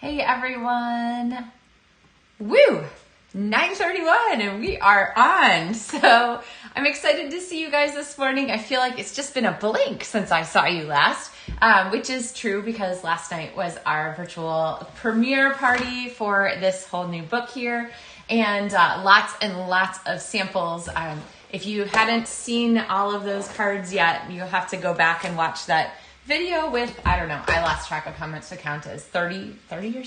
Hey everyone. Woo! 9:31 and we are on. So I'm excited to see you guys this morning. I feel like it's just been a blink since I saw you last, which is true because last night was our virtual premiere party for this whole new book here, and lots and lots of samples. If you hadn't seen all of those cards yet, you'll have to go back and watch that video with, I don't know, I lost track of how much the count is, 30 or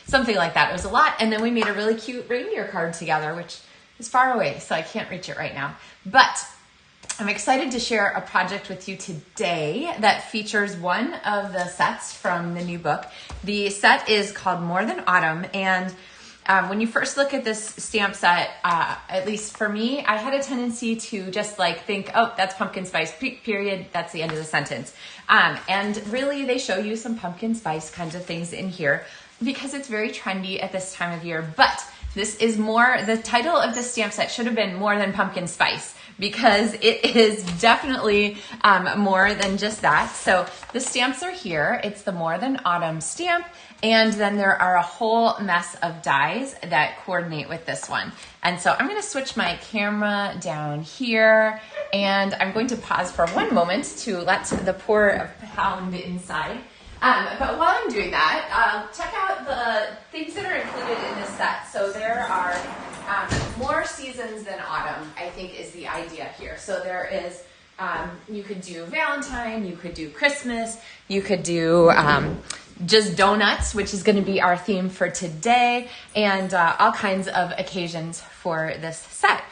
something like that. It was a lot. And then we made a really cute reindeer card together, which is far away, so I can't reach it right now. But I'm excited to share a project with you today that features one of the sets from the new book. The set is called More Than Autumn, and when you first look at this stamp set, at least for me, I had a tendency to just like think, oh, that's pumpkin spice, period, that's the end of the sentence. And really they show you some pumpkin spice kinds of things in here because it's very trendy at this time of year. But this is more, the title of this stamp set should have been More Than Pumpkin Spice, because it is definitely more than just that. So the stamps are here. It's the More Than Autumn stamp. And then there are a whole mess of dies that coordinate with this one. And so I'm going to switch my camera down here, and I'm going to pause for one moment to let the pour pound inside. But while I'm doing that, check out the things that are included in this set. So there are more seasons than autumn, I think, is the idea here. So there is, you could do Valentine, you could do Christmas, you could do just donuts, which is going to be our theme for today, and all kinds of occasions for this set.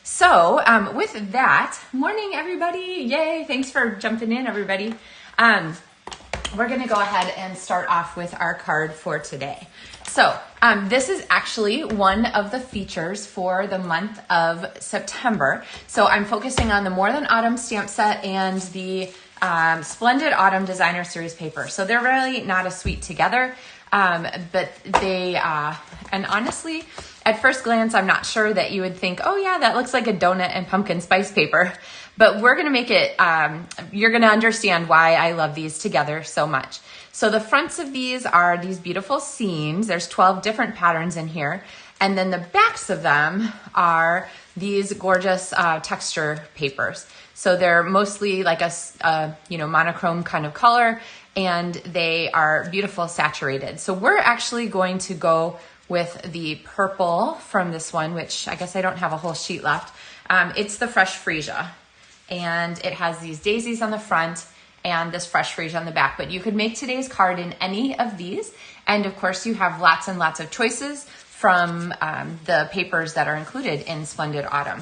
So with that, morning everybody, yay, thanks for jumping in everybody. We're going to go ahead and start off with our card for today. So this is actually one of the features for the month of September. So I'm focusing on the More Than Autumn stamp set and the Splendid Autumn Designer Series paper. So they're really not as sweet together, but they, and honestly, at first glance, I'm not sure that you would think, oh yeah, that looks like a donut and pumpkin spice paper. But we're going to make it, you're going to understand why I love these together so much. So the fronts of these are these beautiful seams. There's 12 different patterns in here. And then the backs of them are these gorgeous texture papers. So they're mostly like a monochrome kind of color, and they are beautiful saturated. So we're actually going to go with the purple from this one, which I guess I don't have a whole sheet left. It's the Fresh Freesia. And it has these daisies on the front and this Fresh Freesia on the back. But you could make today's card in any of these. And of course, you have lots and lots of choices from the papers that are included in Splendid Autumn.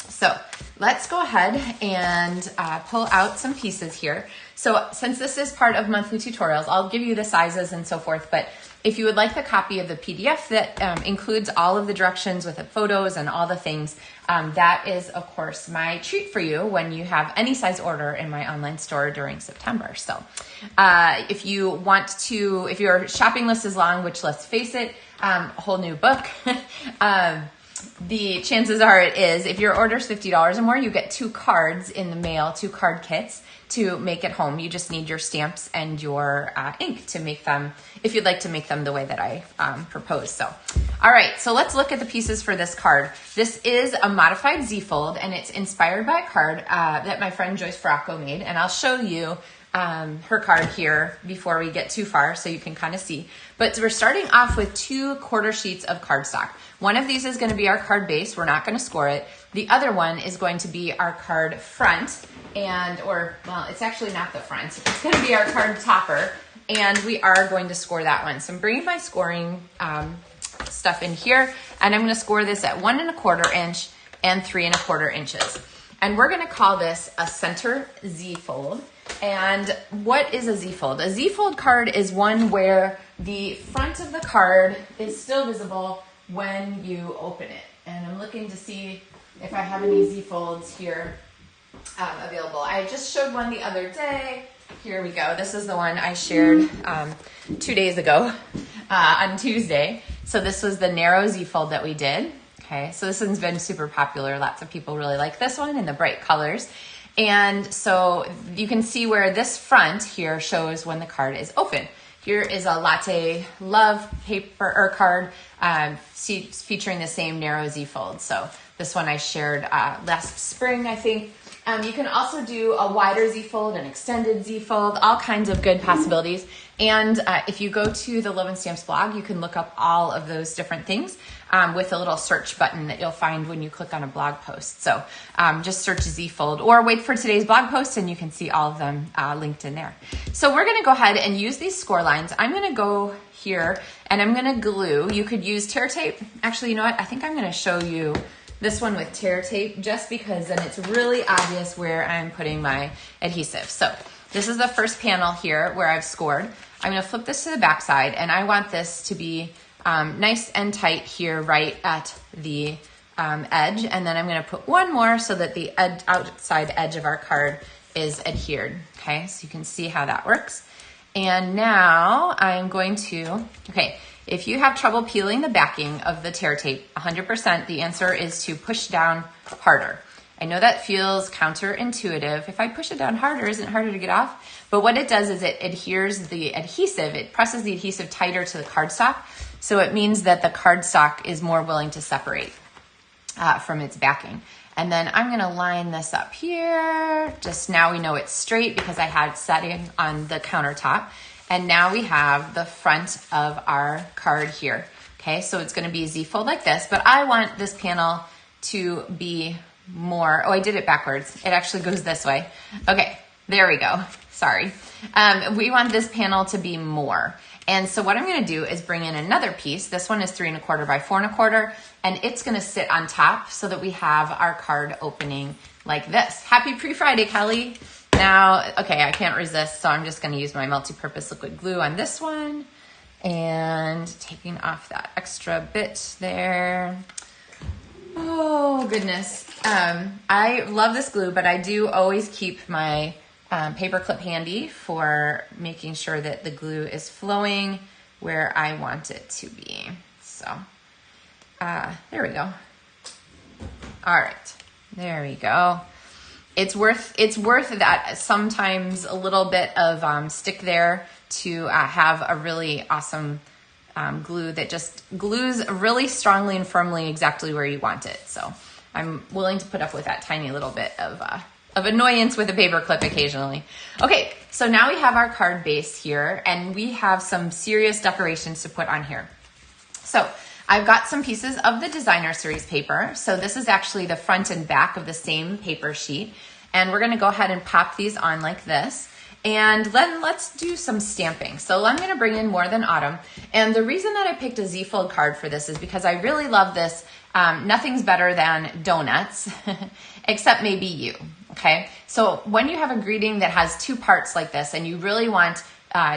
So let's go ahead and pull out some pieces here. So since this is part of monthly tutorials, I'll give you the sizes and so forth. But if you would like the copy of the PDF that includes all of the directions with the photos and all the things, that is, of course, my treat for you when you have any size order in my online store during September. So if you want to, if your shopping list is long, which let's face it, a whole new book, the chances are it is, if your order is $50 or more, you get 2 cards in the mail, 2 card kits to make it home. You just need your stamps and your ink to make them, if you'd like to make them the way that I propose. So, all right, so let's look at the pieces for this card. This is a modified Z-fold, and it's inspired by a card that my friend Joyce Faracco made, and I'll show you her card here before we get too far so you can kind of see. But we're starting off with 2 quarter sheets of cardstock. One of these is going to be our card base. We're not going to score it. The other one is going to be our card front, well, it's actually not the front. It's going to be our card topper, and we are going to score that one. So I'm bringing my scoring stuff in here, and I'm going to score this at 1 1/4 inch and 3 1/4 inches. And we're going to call this a center Z-fold. And what is a Z-fold? A Z-fold card is one where the front of the card is still visible when you open it. And I'm looking to see if I have any Z-folds here available. I just showed one the other day. Here we go. This is the one I shared 2 days ago on Tuesday. So this was the narrow Z-fold that we did. Okay, so this one's been super popular. Lots of people really like this one in the bright colors. And so you can see where this front here shows when the card is open. here is a latte love paper or card featuring the same narrow Z fold. So this one I shared last spring, I think. You can also do a wider Z fold, an extended Z fold, all kinds of good possibilities. And if you go to the LovenStamps blog, you can look up all of those different things with a little search button that you'll find when you click on a blog post. So just search Z fold or wait for today's blog post and you can see all of them linked in there. So we're gonna go ahead and use these score lines. I'm gonna go here and I'm gonna glue. You could use tear tape. Actually, you know what? I think I'm gonna show you this one with tear tape just because then it's really obvious where I'm putting my adhesive. So this is the first panel here where I've scored. I'm gonna flip this to the back side and I want this to be nice and tight here right at the edge. And then I'm gonna put one more so that the outside edge of our card is adhered. Okay, so you can see how that works. And now I'm going to, if you have trouble peeling the backing of the tear tape, 100%, the answer is to push down harder. I know that feels counterintuitive. If I push it down harder, isn't it harder to get off? But what it does is it adheres the adhesive, it presses the adhesive tighter to the cardstock, so it means that the cardstock is more willing to separate from its backing. And then I'm gonna line this up here. Just now we know it's straight because I had setting on the countertop. And now we have the front of our card here. Okay, so it's gonna be a Z fold like this, but I want this panel to be more, oh, I did it backwards. It actually goes this way. Okay, there we go, sorry. We want this panel to be more. And so what I'm gonna do is bring in another piece. This one is 3 1/4 by 4 1/4, and it's gonna sit on top so that we have our card opening like this. Happy pre-Friday, Kelly. Now, okay, I can't resist, so I'm just gonna use my multi-purpose liquid glue on this one and taking off that extra bit there. Oh, goodness. I love this glue, but I do always keep my paper clip handy for making sure that the glue is flowing where I want it to be. So, there we go. All right, there we go. It's worth that sometimes a little bit of stick there to have a really awesome glue that just glues really strongly and firmly exactly where you want it. So I'm willing to put up with that tiny little bit of annoyance with a paper clip occasionally. Okay, so now we have our card base here and we have some serious decorations to put on here. So I've got some pieces of the designer series paper. So this is actually the front and back of the same paper sheet. And we're gonna go ahead and pop these on like this. And then let's do some stamping. So I'm gonna bring in More Than Autumn. And the reason that I picked a Z fold card for this is because I really love this. Nothing's better than donuts, except maybe you, okay? So when you have a greeting that has two parts like this and you really want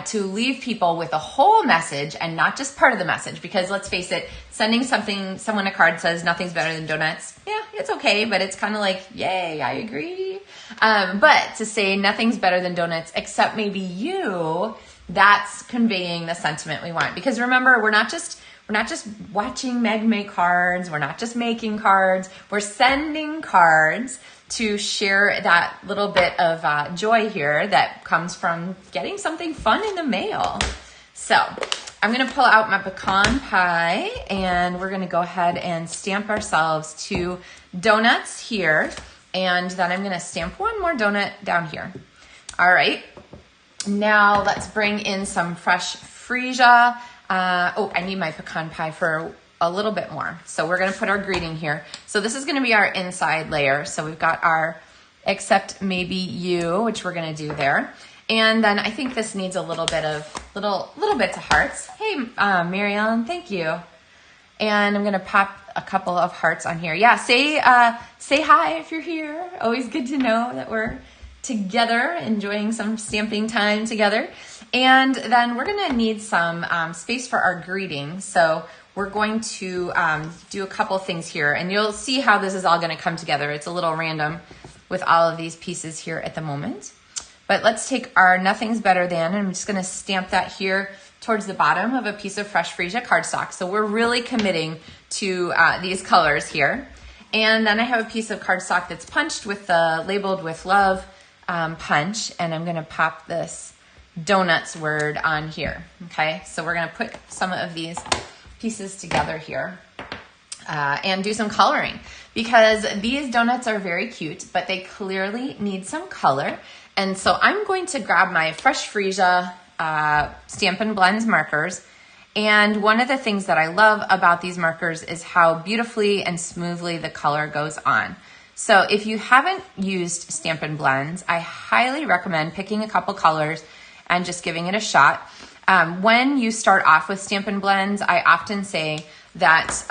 to leave people with a whole message and not just part of the message, because let's face it, sending someone a card says nothing's better than donuts. Yeah, it's okay, but it's kind of like, yay, I agree. But to say nothing's better than donuts except maybe you, that's conveying the sentiment we want. Because remember, we're not just watching Meg make cards. We're not just making cards. We're sending cards to share that little bit of joy here that comes from getting something fun in the mail. So I'm gonna pull out my pecan pie and we're gonna go ahead and stamp ourselves 2 donuts here. And then I'm gonna stamp one more donut down here. All right, now let's bring in some Fresh Freesia. Oh, I need my pecan pie for a little bit more. So we're gonna put our greeting here. So this is gonna be our inside layer. So we've got our except maybe you, which we're gonna do there. And then I think this needs a little bit of, little bits of hearts. Hey, Mary Ellen, thank you. And I'm gonna pop a couple of hearts on here. Yeah, say hi if you're here. Always good to know that we're together, enjoying some stamping time together. And then we're gonna need some space for our greeting. So we're going to do a couple things here and you'll see how this is all gonna come together. It's a little random with all of these pieces here at the moment. But let's take our Nothing's Better Than, and I'm just gonna stamp that here towards the bottom of a piece of Fresh Freesia cardstock. So we're really committing to these colors here. And then I have a piece of cardstock that's punched with the labeled with love punch, and I'm gonna pop this donuts word on here. Okay, so we're gonna put some of these pieces together here and do some coloring, because these donuts are very cute, but they clearly need some color. And so I'm going to grab my Fresh Freesia Stampin' Blends markers. And one of the things that I love about these markers is how beautifully and smoothly the color goes on. So if you haven't used Stampin' Blends, I highly recommend picking a couple colors and just giving it a shot. When you start off with Stampin' Blends, I often say that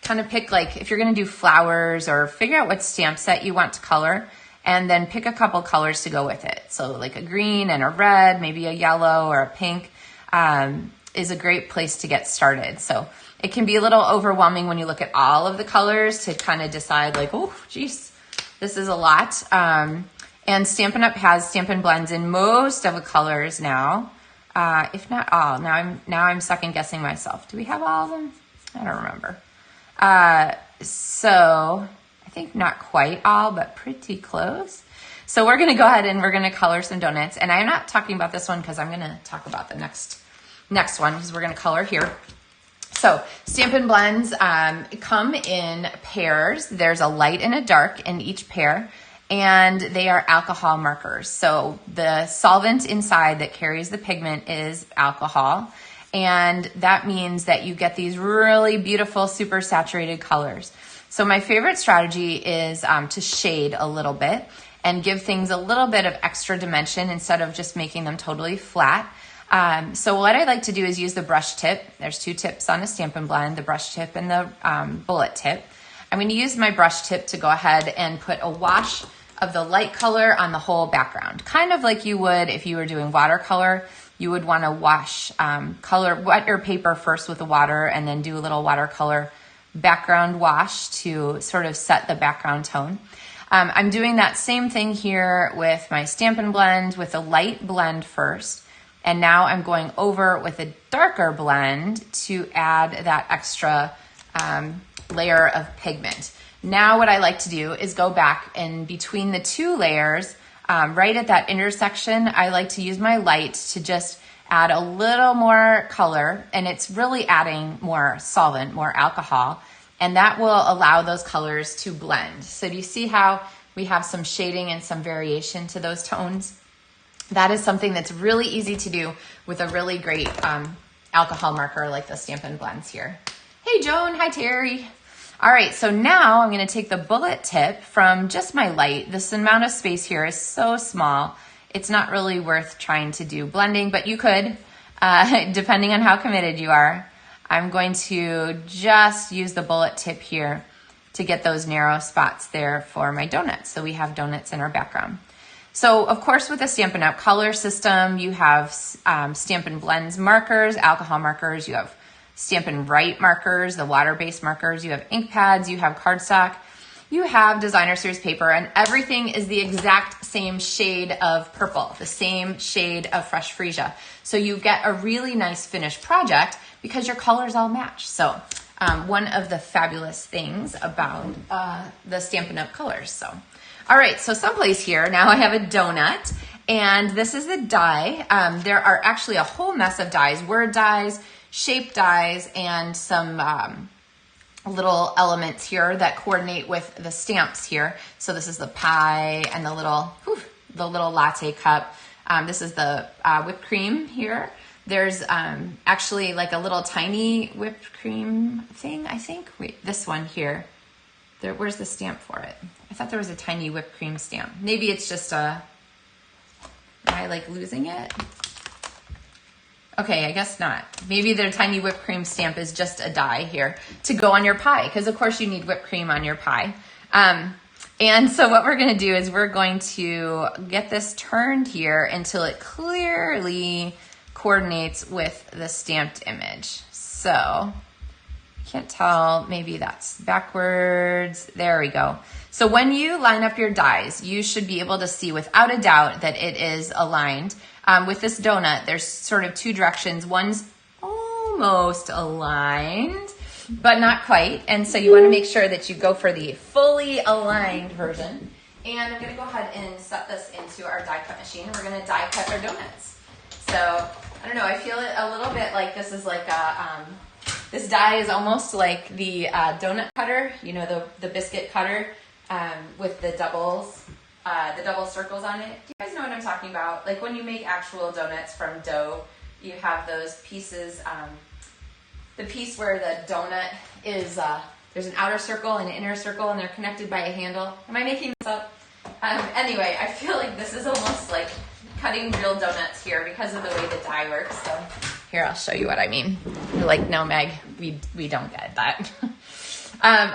kind of pick, like, if you're gonna do flowers, or figure out what stamp set you want to color, and then pick a couple colors to go with it. So like a green and a red, maybe a yellow or a pink is a great place to get started. So it can be a little overwhelming when you look at all of the colors to kind of decide, like, oh, geez, this is a lot. And Stampin' Up! Has Stampin' Blends in most of the colors now, if not all. Now I'm second guessing myself. Do we have all of them? I don't remember. So I think not quite all, but pretty close. So we're gonna go ahead and we're gonna color some donuts. And I'm not talking about this one because I'm gonna talk about the next one, because we're gonna color here. So Stampin' Blends come in pairs. There's a light and a dark in each pair, and they are alcohol markers. So the solvent inside that carries the pigment is alcohol. And that means that you get these really beautiful, super saturated colors. So my favorite strategy is to shade a little bit and give things a little bit of extra dimension instead of just making them totally flat. So what I like to do is use the brush tip. There's two tips on a Stampin' Blend, the brush tip and the bullet tip. I'm going to use my brush tip to go ahead and put a wash of the light color on the whole background, kind of like you would if you were doing watercolor. You would want to wash, wet your paper first with the water and then do a little watercolor background wash to sort of set the background tone. I'm doing that same thing here with my Stampin' Blend with a light blend first. And now I'm going over with a darker blend to add that extra layer of pigment. Now what I like to do is go back in between the two layers. Right at that intersection, I like to use my light to just add a little more color, and it's really adding more solvent, more alcohol, and that will allow those colors to blend. So do you see how we have some shading and some variation to those tones? That is something that's really easy to do with a really great alcohol marker like the Stampin' Blends here. Hey Joan, hi Terry. All right, so now I'm gonna take the bullet tip from just my light. This amount of space here is so small, it's not really worth trying to do blending, but you could, depending on how committed you are. I'm going to just use the bullet tip here to get those narrow spots there for my donuts. So we have donuts in our background. So of course with the Stampin' Up! Color system, you have Stampin' Blends markers, alcohol markers, you have Stampin' Write markers, the water-based markers, you have ink pads, you have cardstock, you have designer series paper, and everything is the exact same shade of purple, the same shade of Fresh Freesia. So you get a really nice finished project because your colors all match. So one of the fabulous things about the Stampin' Up! Colors. So, all right, so someplace here, now I have a donut, and this is the die. There are actually a whole mess of dies, word dies, shape dies, and some little elements here that coordinate with the stamps here. So this is the pie and the little latte cup. This is the whipped cream here. There's actually like a little tiny whipped cream thing, I think. Wait, this one here. Where's the stamp for it? I thought there was a tiny whipped cream stamp. Maybe it's just am I like losing it? Okay, I guess not. Maybe their tiny whipped cream stamp is just a die here to go on your pie, because of course you need whipped cream on your pie. And so what we're gonna do is we're going to get this turned here until it clearly coordinates with the stamped image. So, can't tell, maybe that's backwards. There we go. So when you line up your dies, you should be able to see without a doubt that it is aligned. With this donut, there's sort of two directions. One's almost aligned, but not quite. And so you want to make sure that you go for the fully aligned version. And I'm going to go ahead and set this into our die cut machine. We're going to die cut our donuts. So I don't know, I feel it a little bit like this is like a, this die is almost like the donut cutter, you know, the biscuit cutter with the double circles on it. Do you guys know what I'm talking about? Like when you make actual donuts from dough, you have those pieces, the piece where the donut is, there's an outer circle and an inner circle and they're connected by a handle. Am I making this up? Anyway, I feel like this is almost like cutting real donuts here because of the way the die works. So here, I'll show you what I mean. You're like, no, Meg, we don't get that.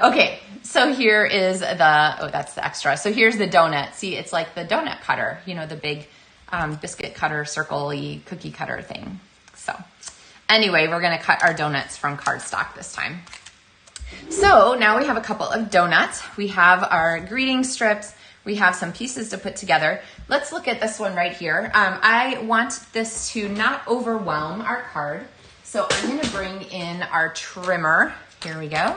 Okay, so here is the, oh, that's the extra. So here's the donut. See, it's like the donut cutter, you know, the big biscuit cutter, circle-y cookie cutter thing. So anyway, we're gonna cut our donuts from cardstock this time. So now we have a couple of donuts. We have our greeting strips. We have some pieces to put together. Let's look at this one right here. I want this to not overwhelm our card. So I'm gonna bring in our trimmer. Here we go.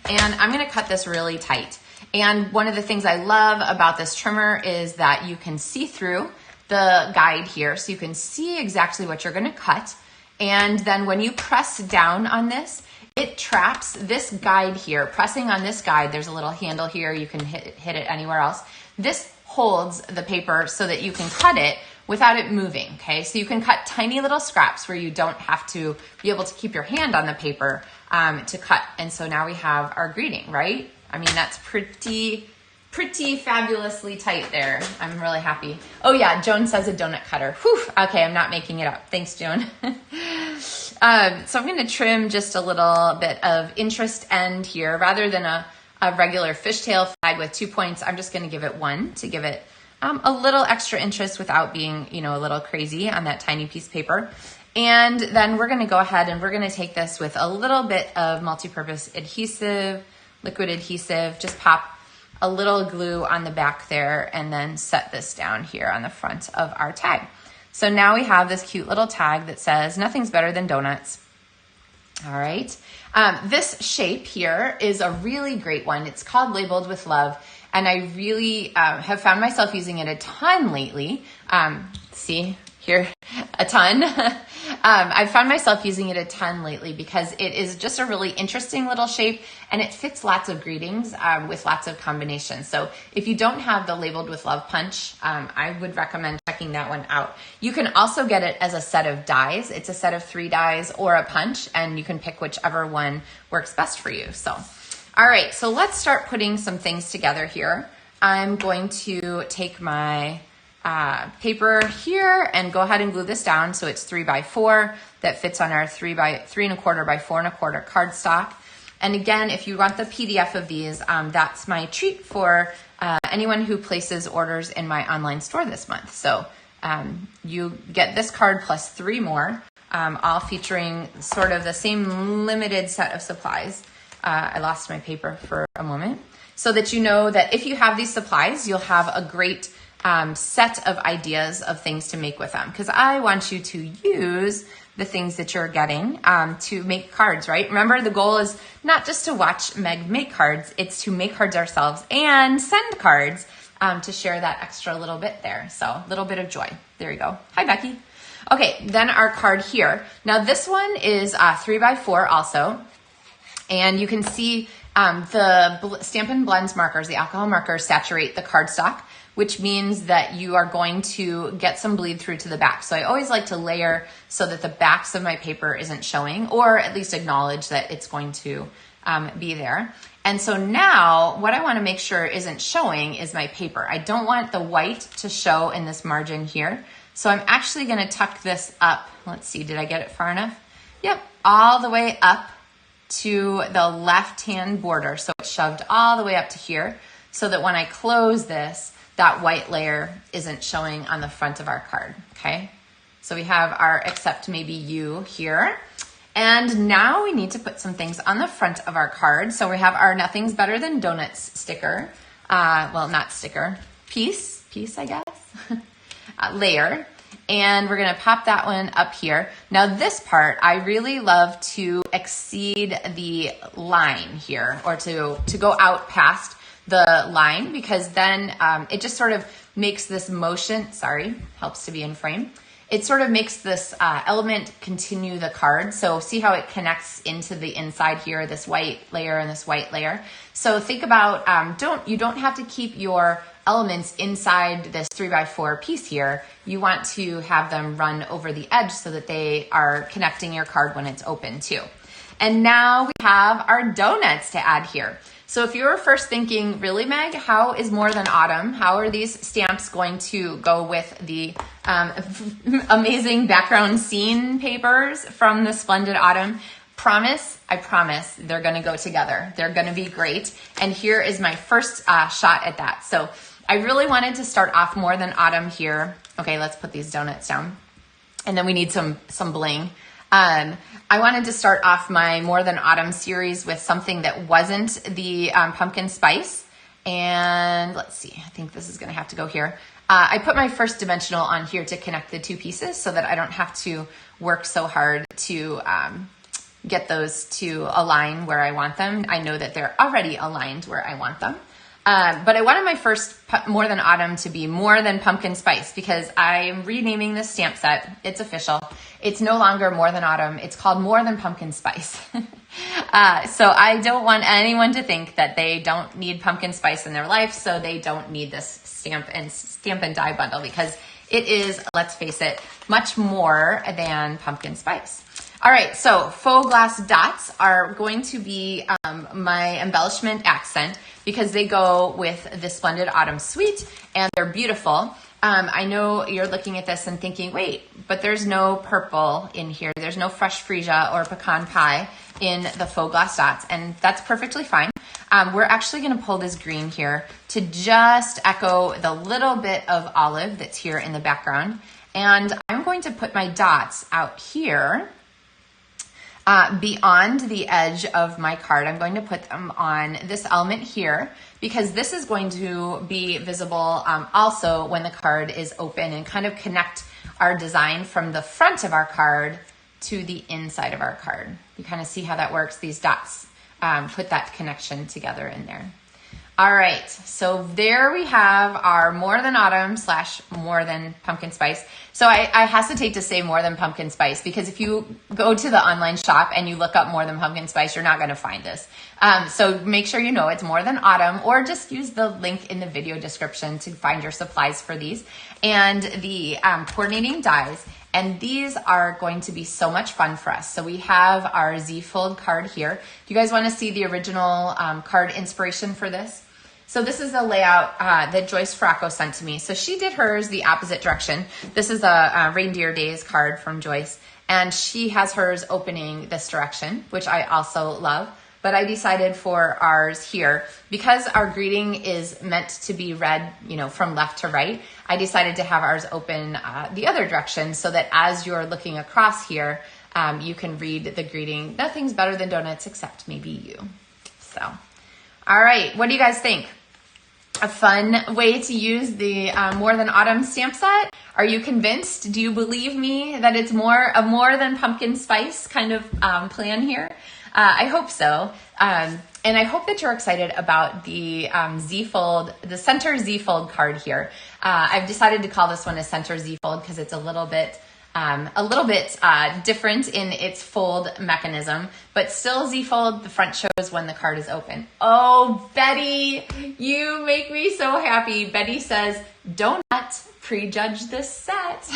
And I'm gonna cut this really tight. And one of the things I love about this trimmer is that you can see through the guide here. So you can see exactly what you're gonna cut. And then when you press down on this, it traps this guide here. Pressing on this guide, there's a little handle here. You can hit it anywhere else. This holds the paper so that you can cut it without it moving, okay? So you can cut tiny little scraps where you don't have to be able to keep your hand on the paper to cut. And so now we have our greeting, right? I mean, that's pretty fabulously tight there. I'm really happy. Oh yeah, Joan says a donut cutter. Whew, okay, I'm not making it up. Thanks, Joan. So I'm gonna trim just a little bit of interest end here. Rather than a regular fishtail flag with 2 points, I'm just gonna give it one to give it a little extra interest without being, you know, a little crazy on that tiny piece of paper. And then we're gonna go ahead and we're gonna take this with a little bit of multi-purpose adhesive, liquid adhesive, just pop a little glue on the back there and then set this down here on the front of our tag. So now we have this cute little tag that says, nothing's better than donuts. All right. This shape here is a really great one. It's called Labeled with Love. And I really have found myself using it a ton lately. See here, a ton. I've found myself using it a ton lately because it is just a really interesting little shape and it fits lots of greetings with lots of combinations. So if you don't have the Labeled with Love punch, I would recommend checking that one out. You can also get it as a set of dies. It's a set of 3 dies or a punch, and you can pick whichever one works best for you. So, all right, so let's start putting some things together here. I'm going to take my paper here and go ahead and glue this down so it's 3x4 that fits on our 3.25 by 4.25 cardstock. And again, if you want the PDF of these, that's my treat for anyone who places orders in my online store this month. So you get this card plus 3 more, all featuring sort of the same limited set of supplies. I lost my paper for a moment. So that you know that if you have these supplies, you'll have a great set of ideas of things to make with them, because I want you to use the things that you're getting to make cards, right? Remember, the goal is not just to watch Meg make cards, it's to make cards ourselves and send cards to share that extra little bit there. So a little bit of joy. There you go. Hi, Becky. Okay, then our card here. Now this one is 3x4 also, and you can see the Stampin' Blends markers, the alcohol markers, saturate the cardstock, which means that you are going to get some bleed through to the back. So I always like to layer so that the backs of my paper isn't showing, or at least acknowledge that it's going to be there. And so now what I want to make sure isn't showing is my paper. I don't want the white to show in this margin here. So I'm actually going to tuck this up. Let's see, did I get it far enough? Yep, all the way up to the left-hand border. So it's shoved all the way up to here so that when I close this, that white layer isn't showing on the front of our card, okay? So we have our except maybe you here. And now we need to put some things on the front of our card. So we have our Nothing's Better Than Donuts sticker. Well, not sticker, piece, I guess, layer. And we're gonna pop that one up here. Now this part, I really love to exceed the line here, or to go out past the line, because then it just sort of makes this motion, sorry, helps to be in frame. it sort of makes this element continue the card. So see how it connects into the inside here, this white layer and this white layer. So think about, you don't have to keep your elements inside this 3x4 piece here. You want to have them run over the edge so that they are connecting your card when it's open too. And now we have our donuts to add here. So if you were first thinking, really, Meg, how is More Than Autumn? How are these stamps going to go with the amazing background scene papers from the Splendid Autumn? I promise they're gonna go together. They're gonna be great. And here is my first shot at that. So I really wanted to start off More Than Autumn here. Okay, let's put these donuts down. And then we need some bling. I wanted to start off my More Than Autumn series with something that wasn't the pumpkin spice. And let's see, I think this is gonna have to go here. I put my first dimensional on here to connect the two pieces so that I don't have to work so hard to get those to align where I want them. I know that they're already aligned where I want them. But I wanted my first More Than Autumn to be More Than Pumpkin Spice because I'm renaming this stamp set. It's official. It's no longer More Than Autumn. It's called More Than Pumpkin Spice. So I don't want anyone to think that they don't need pumpkin spice in their life, so they don't need this stamp and die bundle because it is, let's face it, much more than pumpkin spice. All right, so faux glass dots are going to be my embellishment accent because they go with the Splendid Autumn Suite and they're beautiful. I know you're looking at this and thinking, wait, but there's no purple in here. There's no Fresh Freesia or pecan pie in the faux glass dots, and that's perfectly fine. We're actually gonna pull this green here to just echo the little bit of olive that's here in the background. And I'm going to put my dots out here beyond the edge of my card. I'm going to put them on this element here because this is going to be visible also when the card is open and kind of connect our design from the front of our card to the inside of our card. You kind of see how that works. These dots put that connection together in there. All right, so there we have our More Than Autumn / More Than Pumpkin Spice. So I hesitate to say More Than Pumpkin Spice because if you go to the online shop and you look up More Than Pumpkin Spice, you're not gonna find this. So make sure you know it's More Than Autumn, or just use the link in the video description to find your supplies for these and the coordinating dies. And these are going to be so much fun for us. So we have our Z-fold card here. Do you guys wanna see the original card inspiration for this? So this is a layout that Joyce Fracco sent to me. So she did hers the opposite direction. This is a Reindeer Days card from Joyce, and she has hers opening this direction, which I also love. But I decided for ours here, because our greeting is meant to be read, from left to right, I decided to have ours open the other direction so that as you're looking across here, you can read the greeting. Nothing's better than donuts except maybe you. So, all right, what do you guys think? A fun way to use the More Than Autumn stamp set? Are you convinced? Do you believe me that it's more than pumpkin spice kind of plan here? I hope so. And I hope that you're excited about the Z-fold, the center Z-fold card here. I've decided to call this one a center Z-fold because it's a little bit different in its fold mechanism, but still Z-fold. The front shows when the card is open. Oh, Betty, you make me so happy. Betty says, "Don't prejudge this set."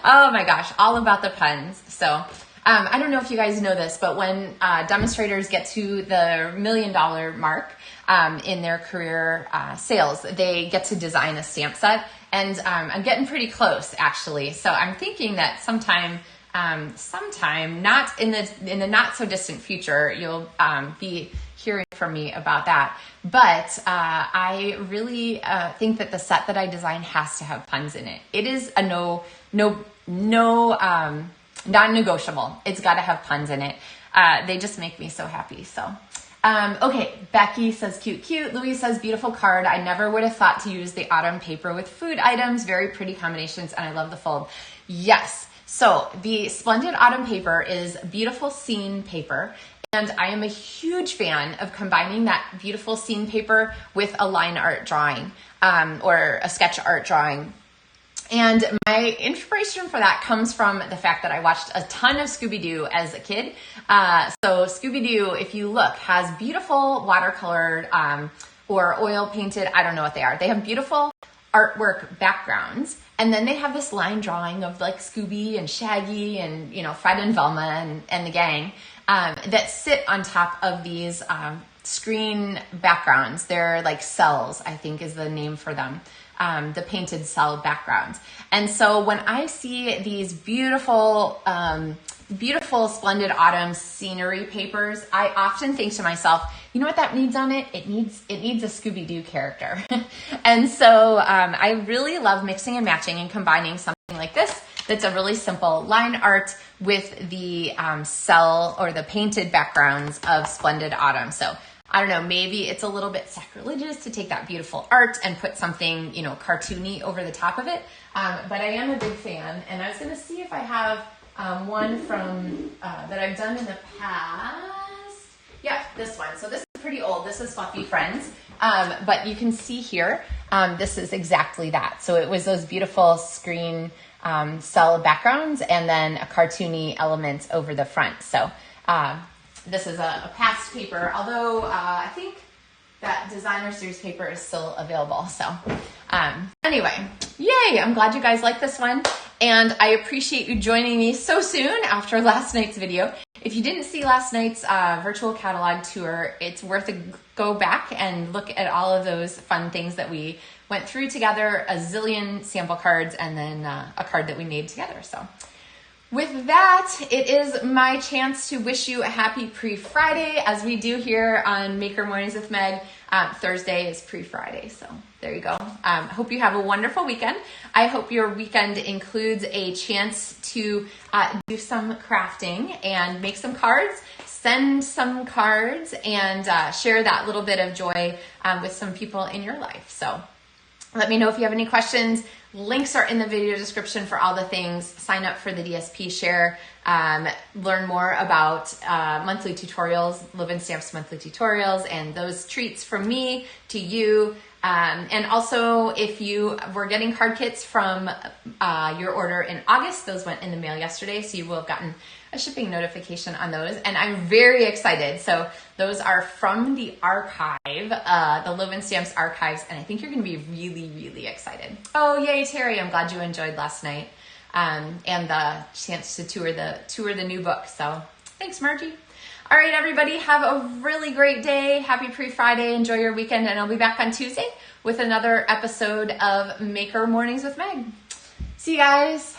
Oh my gosh, all about the puns. So I don't know if you guys know this, but when demonstrators get to the $1 million mark in their career sales, they get to design a stamp set. And I'm getting pretty close, actually. So I'm thinking that sometime, not in the not so distant future, you'll be hearing from me about that. But I really think that the set that I design has to have puns in it. It is a non-negotiable. It's got to have puns in it. They just make me so happy. So. Okay, Becky says cute. Louise says beautiful card. I never would have thought to use the autumn paper with food items. Very pretty combinations, and I love the fold. Yes, so the Splendid Autumn paper is beautiful scene paper, and I am a huge fan of combining that beautiful scene paper with a line art drawing or a sketch art drawing. And my inspiration for that comes from the fact that I watched a ton of Scooby-Doo as a kid. So Scooby-Doo, if you look, has beautiful watercolored or oil painted, I don't know what they are. They have beautiful artwork backgrounds. And then they have this line drawing of like Scooby and Shaggy and, you know, Fred and Velma and the gang that sit on top of these screen backgrounds. They're like cells, I think is the name for them. The painted cell backgrounds. And so when I see these beautiful, beautiful Splendid Autumn scenery papers, I often think to myself, you know what that needs on it? It needs a Scooby-Doo character. And so I really love mixing and matching and combining something like this that's a really simple line art with the cell or the painted backgrounds of Splendid Autumn. So I don't know, maybe it's a little bit sacrilegious to take that beautiful art and put something, you know, cartoony over the top of it. But I am a big fan, and I was going to see if I have one from that I've done in the past. Yeah, this one. So this is pretty old. This is Fluffy Friends. But you can see here, this is exactly that. So it was those beautiful screen cell backgrounds and then a cartoony element over the front. So this is a past paper, although I think that designer series paper is still available. So anyway, yay, I'm glad you guys like this one. And I appreciate you joining me so soon after last night's video. If you didn't see last night's virtual catalog tour, it's worth a go back and look at all of those fun things that we went through together, a zillion sample cards, and then a card that we made together. So with that, it is my chance to wish you a happy pre-Friday, as we do here on Maker Mornings with Meg. Thursday is pre-Friday, so there you go. Hope you have a wonderful weekend. I hope your weekend includes a chance to do some crafting and make some cards, send some cards, and share that little bit of joy with some people in your life. So let me know if you have any questions. Links are in the video description for all the things. Sign up for the DSP share. Learn more about monthly tutorials, LovenStamps Monthly Tutorials, and those treats from me to you. And also, if you were getting card kits from your order in August, those went in the mail yesterday, so you will have gotten a shipping notification on those. And I'm very excited. So those are from the archive, the LovenStamps archives, and I think you're going to be really, really excited. Oh, yay, Terry! I'm glad you enjoyed last night and the chance to tour the new book. So thanks, Margie. All right, everybody, have a really great day. Happy pre-Friday. Enjoy your weekend, and I'll be back on Tuesday with another episode of Maker Mornings with Meg. See you guys.